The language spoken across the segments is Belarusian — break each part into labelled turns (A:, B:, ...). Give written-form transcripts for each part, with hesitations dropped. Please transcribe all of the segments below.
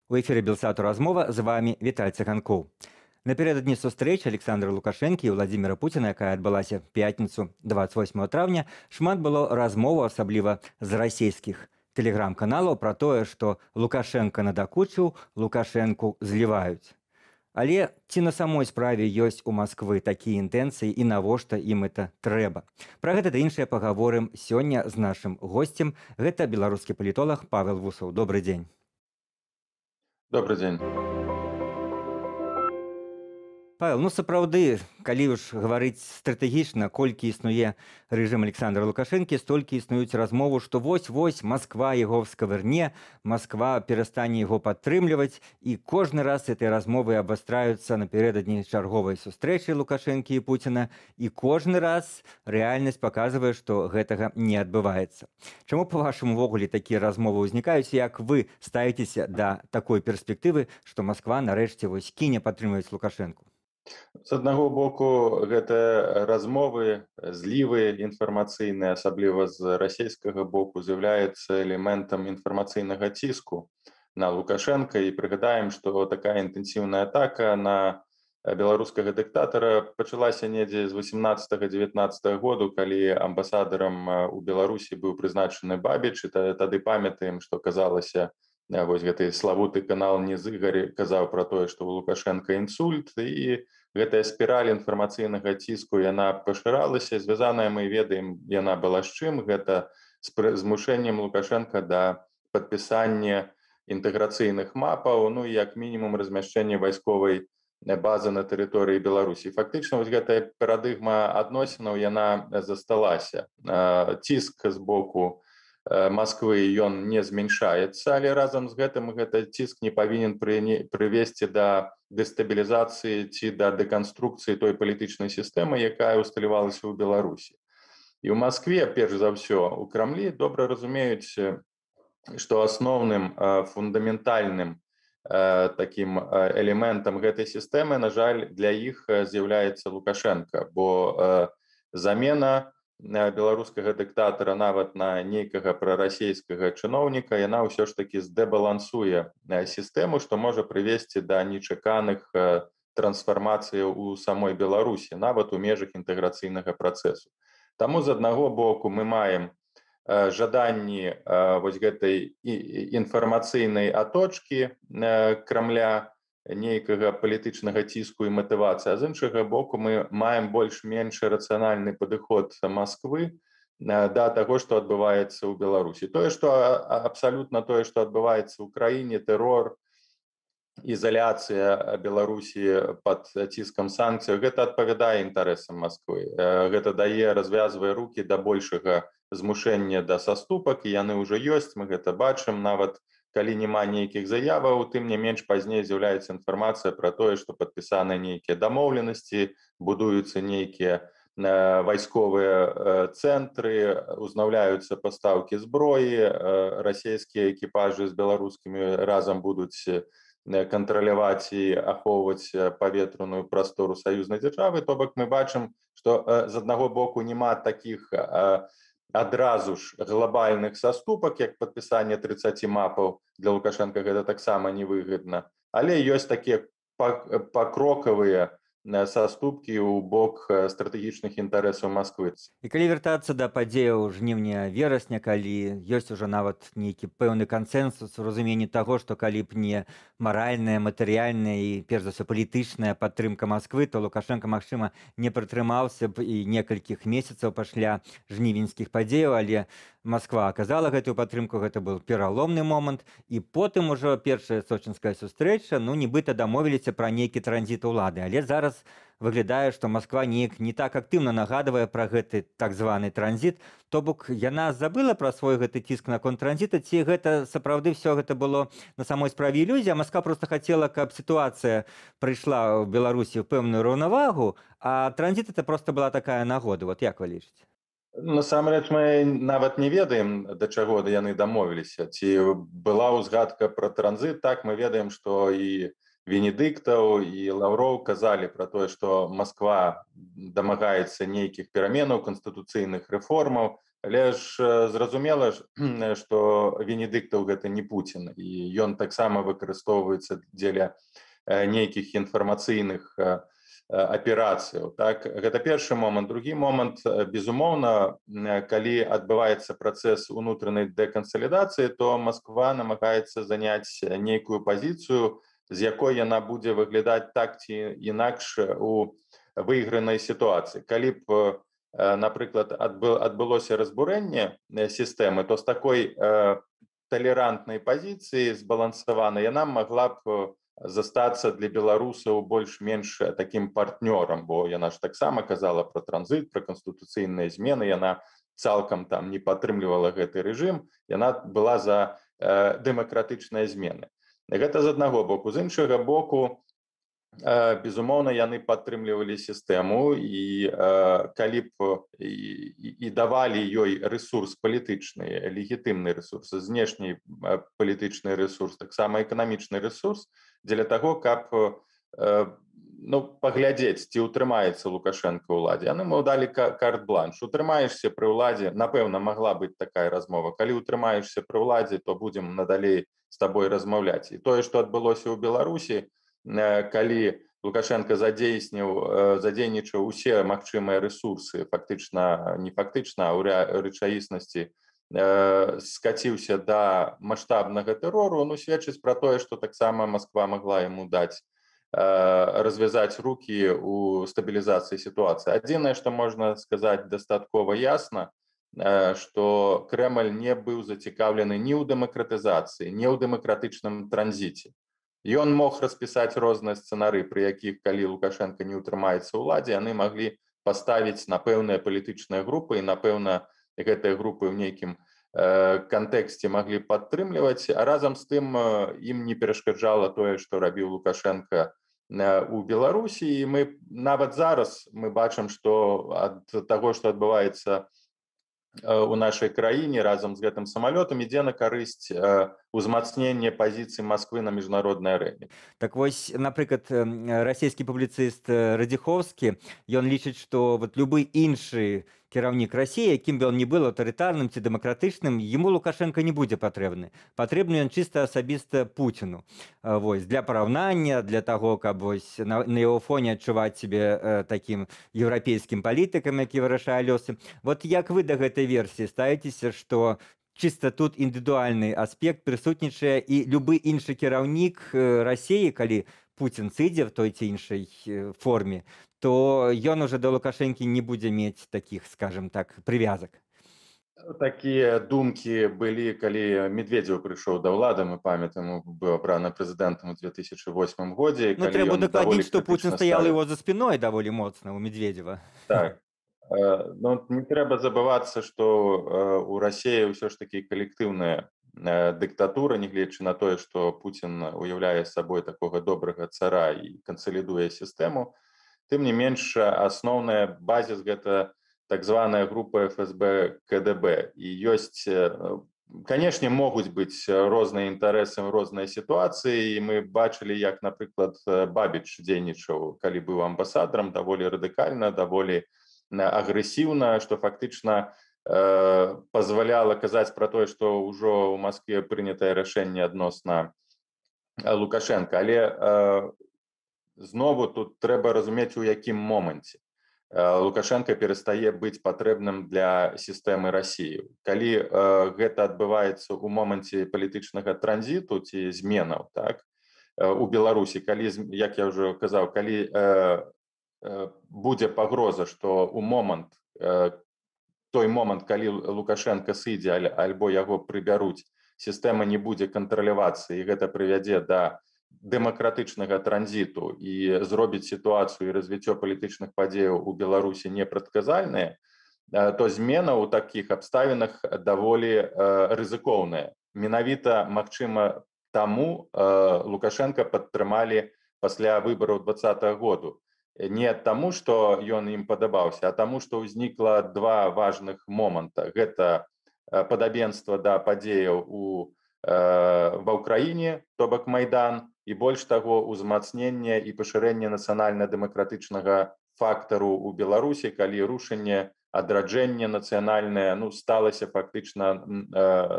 A: У эфіры Белсату размова, з вами Віталь Цыганкоў. Напярэдадні сустрэчы Александра Лукашэнкі і Владзіміра Пуціна, якая адбылася пятніцу 28 траўня, шмат было размоваў, асабліва з расійскіх тэлеграм-каналаў, пра тое, што Лукашенка надакучыў, Лукашэнку зліваюць. Але ці на самой справе ёсць у Масквы такія інтэнцыі і навошта ім это трэба? Пра гэта ды іншае пагаворым сёння з нашым госцем. Гэта беларускі палітолог Павел Вусаў. Добры дзень.
B: Добрый день.
A: Павел, сапраўды, калі ўж гаварыць стратэгічна, колькі існуе рэжым Александра Лукашэнкі, столькі існуюць размову, што вось-вось Масква яго скавырне, Масква перастане яго падтрымліваць, і кожны раз гэтыя размовы абвастраюцца напярэдадні чарговай сустрэчы Лукашэнкі і Пуціна, і кожны раз рэальнасць паказвае, што гэтага не адбываецца. Чаму, па-вашаму, увогуле такія размовы ўзнікаюць, як вы ставіцеся да такой перспектывы, што Масква нарэшце вось кіне падтрымліваць Лукашэнку?
B: З аднаго боку, гэта размовы, злівы інфармацыйныя, асабліва з расійскага боку, з'яўляецца элементам інфармацыйнага ціску на Лукашенка. І прыгадаем, што такая інтэнсіўная атака на беларускага дыктатара пачалася недзе з 18-19 году, калі амбасадарам у Беларусі быў прызначаны Бабіч, і тады памятаем, што казалася, вось гэты славуты канал Незыгар казаў пра тое, што у Лукашенка інсульт, і гэтая спіраль інфармацыйнага ціску, яна пашыралася, звязаная, мы ведаем, яна была з чым, гэта з змушэннем Лукашенка да падпісання інтэграцыйных мапаў, і як мінімум размяшчэння вайсковай базы на тэрыторыі Беларусі. Фактычна, вось гэтая парадыгма адносінаў, яна засталася. Ціск з боку Масквы ён не змяншаецца, але разам з гэтым гэты ціск не павінен прывесці да дэстабілізацыі ці да дэканструкцыі той палітычнай сістэмы, якая усталявалася ў Беларусі. І ў Маскве, перш за ўсё, у Крамлі добра разумеюць, што асноўным фундаментальным такім элементам гэтай сістэмы, на жаль, для іх з'яўляецца Лукашенка, бо замена беларускага дыктатара нават на нейкага прарасійскага чыноўніка, яна ўсё ж такі здэбалансуе сістэму, што можа прывесці да нечаканых трансфармацый у самой Беларусі, нават у межах інтэграцыйнага працэсу. Таму з аднаго боку мы маем жаданні вось гэтай інфармацыйнай аточкі Крамля, нейкага палітычнага ціску і матывацыі, а з іншага боку мы маем больш-менш рацыянальны падыход Масквы да таго, што адбываецца ў Беларусі. Абсалютна тое, што адбываецца ў краіне, тэрор, ізаляцыя Беларусі пад ціскам санкцыяў, гэта адпавядае інтарэсам Масквы. Гэта дае, развязвае рукі да большага змушэння да саступак, і яны ўжо ёсць, мы гэта бачым, нават калі няма нейкіх заяваў, тым не менш пазней з'яўляецца інфармацыя пра тое, што падпісаны нейкія дамоўленасці, будуюцца нейкія вайсковыя цэнтры, узнаўляюцца пастаўкі зброі, расійскія экіпажы з беларускімі разам будуць кантраляваць і ахоўваць паветраную прастору саюзнай дзяржавы. То бок мы бачым, што з аднаго боку няма такіх адразу ж глобальных саступак, як падпісанне 30 мапаў, для Лукашенка гэта таксама невыгадна, але ёсць такія пакрокавыя саступкі ў бок стратэгічных інтарэсаў Масквы.
A: І калі вяртацца да падзеяў жніўня-верасня, калі ёсць ужо нават нейкі пэўны кансэнсус у разуменні таго, што калі б не маральная, матэрыяльная і, перш за ўсё, палітычная падтрымка Масквы, то Лукашенка, магчыма, не прытрымаўся б і некалькіх месяцаў пасля жнівеньскіх падзеяў, але Масква аказала гэтую падтрымку, гэта быў пераломны момант, і потым ужо першая сочынская сустрэча, нібыта дамовіліся пра нейкі транзіт улады, але зараз выглядае, што Масква неяк не так актыўна нагадвае пра гэты так званы транзіт, то бок яна забыла пра свой гэты ціск наконт транзіта, ці гэта сапраўды ўсё гэта было на самой справе ілюзія, Масква проста хацела, каб сітуацыя прыйшла ў Беларусі ў пэўную раўнавагу, а транзіт это проста была такая нагода. Вот як вы лічыце?
B: Насамрэч, мы нават не ведаем, да чаго яны дамовіліся. Ці была ўзгадка пра транзіт, так, мы ведаем, што і Венедыктаў, і Лаўроў казалі пра тое, што Масква дамагаецца нейкіх пераменаў, канстытуцыйных рэформаў, Але ж зразумела, што Венедыктаў гэта не Пуцін, і ён таксама выкарыстоўваецца дзеля нейкіх інфармацыйных аперацыяў. Так? Гэта першы момант. Другі момант, безумоўна, калі адбываецца працэс унутранай дэкансалідацыі, то Масква намагаецца заняць нейкую пазіцыю, з якой яна будзе выглядаць так ці інакш у выйгранай сітуацыі. Калі б напрыклад, адбылося разбурэнне сістэмы, то з такой талерантнай пазіцыі збалансаванай яна магла б застацца для беларусаў больш-менш такім партнёрам, бо яна ж таксама казала пра транзіт, пра канстытуцыйныя змены, яна цалкам там не падтрымлівала гэты рэжым, яна была за дэмакратычныя змены. Гэта з аднаго боку. З іншага боку, безумоўна, яны падтрымлівалі сістэму, і калі б і давалі ёй рэсурс палітычны, легітымны рэсурс, знешні палітычны рэсурс, таксама эканамічны рэсурс, дзеля таго, каб паглядзець, ці ўтрымаецца Лукашенко ў ўладзе. Яны ему далі карт-бланш. Утрымаешся пры ўладзе, напэўна, магла быць такая размова. Калі утрымаешся пры ўладзе, то будзем надалей з табой размаўляць. І тое, што адбылося ў Беларусі, калі Лукашенко задзейнічаў усе магчымыя рэсурсы, фактычна, не фактычна, а ў рэчаіснасці скаціўся да маштабнага тэрору, сведчыць пра тое, што таксама Масква магла яму даць развязаць рукі ў стабілізацыі сітуацыі. Адзінае, што можна сказаць дастаткова ясна, што Крэмль не быў зацікаўлены ні ў дэмакратызацыі, ні ў дэмакратычным транзіце. Ён мог распісаць розныя сцэнары, пры якіх, калі Лукашенко не ўтрымаецца ў ўладзе, яны маглі паставіць на пэўныя палітычныя групы, і, напэўна, гэтыя групы ў нейкім кантэксце маглі падтрымліваць, а разам з тым ім не перашкаджала тое, што рабіў Лукашенко у Беларусі. І мы нават зараз мы бачым, што ад таго, што адбываецца у нашай краіне разам з гэтым самалётам, ідзе на карысць узмацнення пазіцый Масквы на міжнароднай арэне.
A: Так вось, напрыклад, расійскі публіцыст Радзіхоўскі, ён лічыць, што любы іншы кіраўнік Расіі, якім бы ён не быў аўтарытарным ці дэмакратычным, яму Лукашенко не будзе патрэбны. Патрэбны ён чыста асабіста Пуціну. Вось, для параўнання, для таго, каб вось, на яго фоне адчуваць сябе такім еўрапейскім палітыкам, які вырашае лёсы. Вот як вы да гэтай версіі ставіцеся, што чыста тут індывідуальны аспект прысутнічае, і любы іншы кіраўнік Расіі, калі Пуцін сыдзе в той ці іншай форме, то ён уже да Лукашэнкі не будзе мець такіх, скажем так, прывязак.
B: Такія думкі былі, калі Медведзеў прыйшоў да ўлады, мы памятаем, быў абраны прэзідэнтам у 2008 годзе.
A: Трэба дакладніць, што Пуцін стаяў яго за спіной даволі моцна у Медведзева.
B: Так. Не трэба забывацца, што у Расіі ўсё ж такі калектыўная дыктатура, нягледзячы на тое, што Пуцін уяўляе сабой такога добрага цара і кансалідуе сістэму. Тым не менш, асноўная базіс гэта так званая група ФСБ КДБ. І ёсць, канешне, могуць быць розныя інтарэсы, розныя сітуацыі, і мы бачылі, як, напрыклад, Бабіч дзейнічаў, калі быў амбасадарам, даволі радыкальна, даволі агрэсіўна, што фактычна пазваляла казаць пра тое, што ўжо ў Маскве прынятае рашэнне адносна Лукашенка. Але знову тут трэба разумець, у якім моманце Лукашенко перастае быць патрэбным для сістэмы Расіі. Калі гэта адбываецца ў моманце палітычнага транзіту ці зменаў, так, у Беларусі, калі, як я ўжо казаў, калі будзе пагроза, што ў момант, той момант, калі Лукашенко сыдзе альбо яго прыбяруць, сістэма не будзе кантралявацца, і гэта прывядзе да дэмакратычнага транзіту і зробіць сітуацыю і развіццё палітычных падзеяў у Беларусі непрадказальныя, то змена ў такіх абставінах даволі рызыкоўная. Менавіта, магчыма, таму Лукашенка падтрымалі пасля выбараў 2020 году. Не таму, што ён ім падабаўся, а таму, што ўзнікла два важных моманта. Гэта падабенства да падзеяў ва ўкраіне, то бок Майдан, і больш таго, узмацнення і пашырэнне нацыянальна-дэмакратычнага фактару ў Беларусі, калі рушэнне адраджэнне нацыянальнае сталася фактычна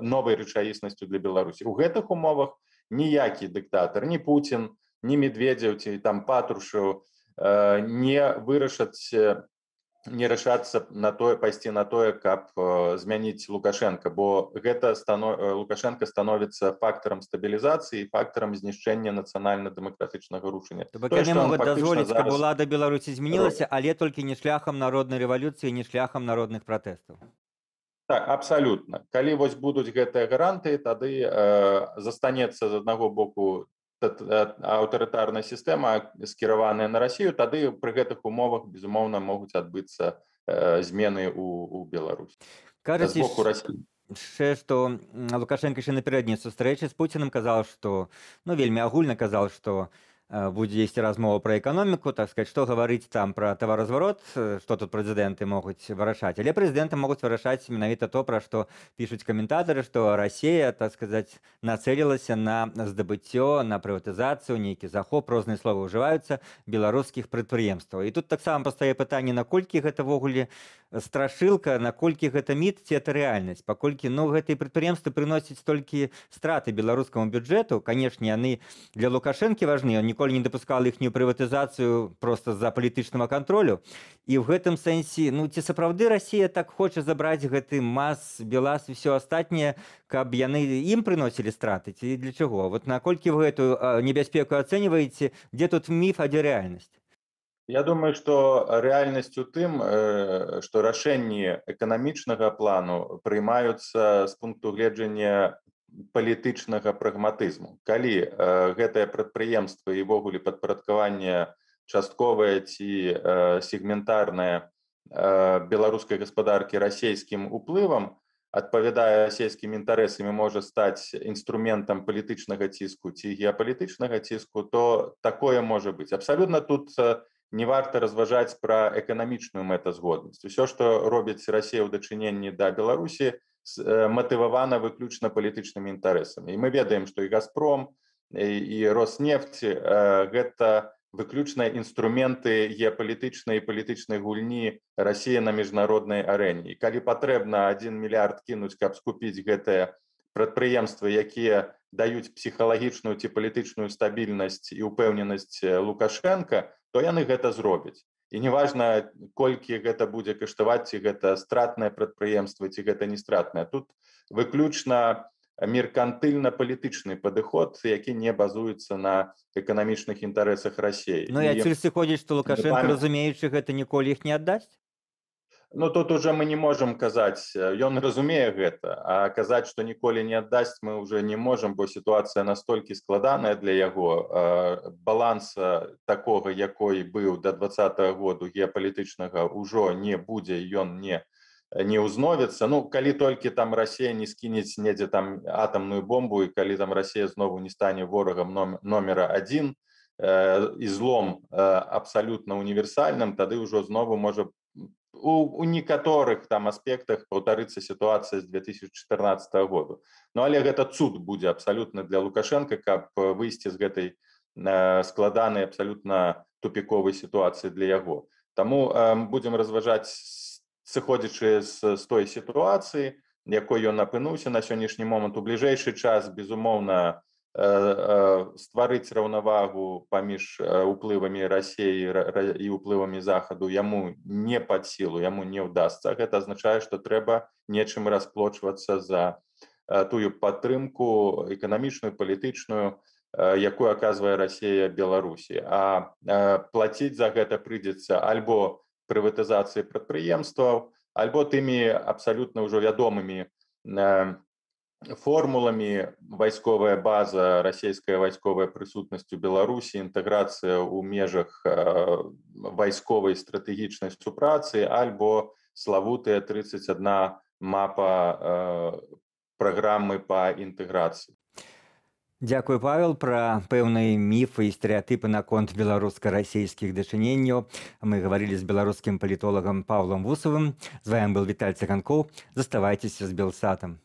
B: новай рэчаіснасцю для Беларусі. У гэтых умовах ніякі дыктатар, ні Путін, ні Медведзеў ці там Патрушеў не вырашаць не рашацца пайсці на тое, каб змяніць Лукашенка, бо гэта Лукашенко становіцца фактарам стабілізацыі і фактарам знішчэння нацыянальна-дэмакратычнага рушання.
A: То бок яны могуць дазволіць, каб улада Беларусі змянілася, але толькі не шляхам народнай рэвалюцыі, не шляхам народных пратэстаў.
B: Так, абсалютна. Калі вось будуць гэтыя гарантыі, тады застанецца з аднаго боку аўтарытарная сістэма, скіраваная на Расію, тады пры гэтых умовах, безумоўна, могуць адбыцца змены ў Беларусі.
A: Кажаце, што Лукашенко яшчэ напярэдадні сустрэчы з Пуцінам казаў, што, вельмі агульна казаў, што будзе ісці размова пра эканоміку, так сказаць, што гаварыць там пра таваразварот, што тут прэзідэнты могуць вырашаць. Але прэзідэнты могуць вырашаць менавіта то, пра што пішуць каментатары, што Расія, так сказаць, нацэлілася на здабыццё, на прыватызацыю, нейкі захоп, розныя словы ўжываюцца, беларускіх прадпрыемстваў. І тут таксама пастае пытанне, наколькі гэта ввогуле страшылка, наколькі гэта міт ці это рэальнасць, паколькі гэтыя прадпрыемствы прыносяць толькі страты беларускаму бюджэту. Канешне, яны для Лукашэнкі важны, он ніколі не дапускал іхнюю прыватызацыю проста з-за палітычнага кантролю. І ў гэтым сэнсе, ці сапраўды Расія так хоча забраць гэты МАЗ, БелАЗ і ўсё астатняе, каб яны ім прыносілі страты, ці для чаго? Вот наколькі вы гэтую небяспеку ацэньваеце, дзе тут міф, а дзе рэальнасць?
B: Я думаю, што рэальнасць у тым, што рашэнні эканамічнага плану прыймаюцца з пункту гледжання палітычнага прагматызму. Калі гэтае прадпрыемства і ўвогуле падпарадкаванне частковае ці сегментарнае беларускай гаспадаркі расійскім уплывам адпавядае расійскім інтарэсам і можа стаць інструментам палітычнага ціску ці геапалітычнага ціску, то такое можа быць. Абсалютна тут не варта разважаць пра эканамічную мэтазгоднасць. Усё, што робіць Расія ў дачыненні да Беларусі, матывавана выключна палітычнымі інтарэсамі. І мы ведаем, што і Газпром, і Роснефть гэта выключна інструменты геапалітычнай і палітычнай гульні Расіі на міжнароднай арэне. І калі патрэбна 1 мільярд кінуць, каб скупіць гэтыя прадпрыемствы, якія даюць псіхалагічную ці палітычную стабільнасць і ўпэўненасць Лукашенка, то яны гэта зробяць. І неважна, колькі гэта будзе каштаваць, ці гэта стратнае прадпрыемства, ці гэта не стратнае. Тут выключна меркантыльна-палітычны падыход, які не базуецца на эканамічных інтарэсах Расіі.
A: І адсюль сыходзіць, што Лукашенко, разумеючы гэта, ніколі іх не аддасць?
B: Тут уже мы не можам казаць, ён разумее гэта, а казаць, што ніколі не аддасць, мы уже не можам, бо сітуацыя настолькі складаная для яго. Баланса такога, якой быў да 2020 году геапалітычнага, ўжо не будзе, ён не ўзновіцца. Калі толькі там Расія не скінець недзе там атамную бомбу, і калі там Расія знову не стане ворагам номера 1 і злом абсалютна універсальным, тады ўжо знову можа у некаторых там аспектах паўтарыцца сітуацыя з 2014 году. Але гэта цуд будзе абсалютна для Лукашенка, каб выйсці з гэтай складанай, абсалютна тупіковай сітуацыі для яго. Таму будзем разважаць, сыходзячы з той сітуацыі, якой ён апынуўся на сённяшні момант. У бліжэйшы час, безумоўна, стварыць раўнавагу паміж уплывамі Расіі і уплывамі Захаду яму не пад сілу, яму не ўдасца. Гэта азначае, што трэба нечым расплочвацца за тую падтрымку эканамічную, палітычную, якую аказвае Расія Беларусі. А плаціць за гэта прыйдзецца альбо прыватызацыяй прадпрыемстваў, альбо тымі абсалютна ўжо вядомымі формуламі: вайсковая база, расійская вайсковая прысутнасць у Беларусі, інтэграцыя ў межах вайсковай стратэгічнай супрацы, альбо славутая 31 мапа праграмы па інтэграцыі.
A: Дзякуй, Павел. Пра пэўныя міфы і стэрэатыпы наконт беларуска-расійскіх дачыненняў мы гаварылі з беларускім палітолагам Павлом Вусавым. З вамі быў Віталь Цыганкоў. Заставайцеся з Белсатам.